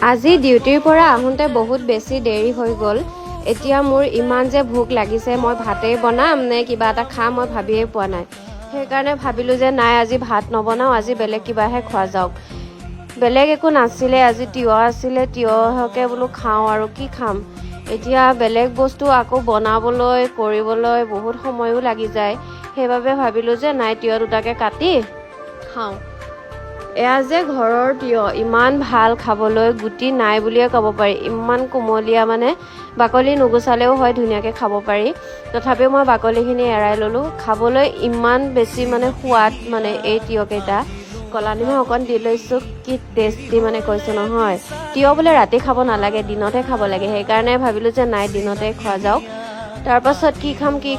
আজি ডিউটিৰ পৰা আহোঁতে বহুত বেছি দেৰি হৈ গ'ল। এতিয়া মোৰ ইমান যে ভোক লাগিছে, মই ভাতেই বনাম নে কিবা এটা খাম মই ভাবিয়ে পোৱা নাই। সেইকাৰণে ভাবিলোঁ যে নাই আজি ভাত নবনাওঁ, আজি বেলেগ কিবাহে খোৱা যাওক। বেলেগ একো নাছিলে, আজি তিয়হ আছিলে, তিয়হকে বোলো খাওঁ আৰু কি খাম। এতিয়া বেলেগ বস্তু আকৌ বনাবলৈ কৰিবলৈ বহুত সময়ো লাগি যায়। সেইবাবে ভাবিলোঁ যে নাই তিয়হ দুটাকে কাটি খাওঁ। এয়া যে ঘৰৰ তিয়হ, ইমান ভাল খাবলৈ, গুটি নাই বুলিয়ে ক'ব পাৰি। ইমান কোমলীয়া, মানে বাকলি নুগুচালেও হয়, ধুনীয়াকৈ খাব পাৰি। তথাপিও মই বাকলিখিনি এৰাই ল'লোঁ। খাবলৈ ইমান বেছি মানে সোৱাদ, মানে এই তিয়হকেইটা। ক'লা নিমখ অকণ দি লৈছোঁ, কি টেষ্টি মানে কৈছোঁ নহয়। তিয়হ বোলে ৰাতি খাব নালাগে, দিনতহে খাব লাগে। সেইকাৰণে ভাবিলোঁ যে নাই দিনতে খোৱা যাওক। তাৰপাছত কি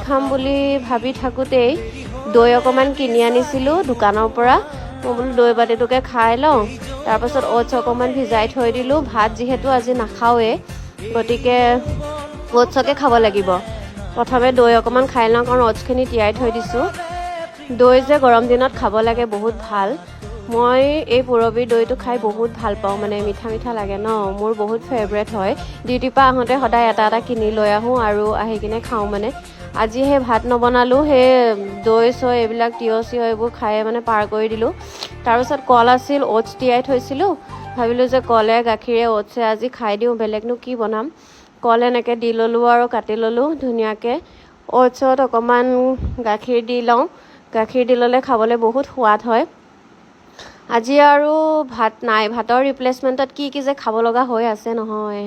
খাম বুলি ভাবি থাকোঁতেই দৈ অকণমান কিনি আনিছিলোঁ দোকানৰ পৰা। মই বোলো দৈ বাতিটোকে খাই লওঁ। তাৰপাছত অ'টছ অকণমান ভিজাই থৈ দিলোঁ। ভাত যিহেতু আজি নাখাওঁৱেই, গতিকে অ'টছকে খাব লাগিব। প্ৰথমে দৈ অকণমান খাই লওঁ, কাৰণ অ'টছখিনি তিয়াই থৈ দিছোঁ। দৈ যে গৰম দিনত খাব লাগে, বহুত ভাল। মই এই পুৰবীৰ দৈটো খাই বহুত ভাল পাওঁ, মানে মিঠা মিঠা লাগে ন, মোৰ বহুত ফেভৰেট হয়। ডিউটিৰ পৰা আহোঁতে সদায় এটা এটা কিনি লৈ আহোঁ আৰু আহি কিনে খাওঁ মানে। আজি সেই ভাত নবনালোঁ, সেই দৈ চৈ এইবিলাক তিয়হ চিয়হ এইবোৰ খাই মানে পাৰ কৰি দিলোঁ। তাৰপিছত কল আছিল, অ'টছ তিয়াই থৈছিলোঁ। ভাবিলোঁ যে কলে গাখীৰে অ'টছে আজি খাই দিওঁ, বেলেগনো কি বনাম। কল এনেকৈ দি ল'লোঁ আৰু কাটি ল'লোঁ ধুনীয়াকৈ। অ'টছত অকণমান গাখীৰ দি লওঁ, গাখীৰ দি ল'লে খাবলৈ বহুত সোৱাদ হয়। আজি আৰু ভাত নাই, ভাতৰ ৰিপ্লেচমেণ্টত কি যে খাব লগা হৈ আছে নহয়।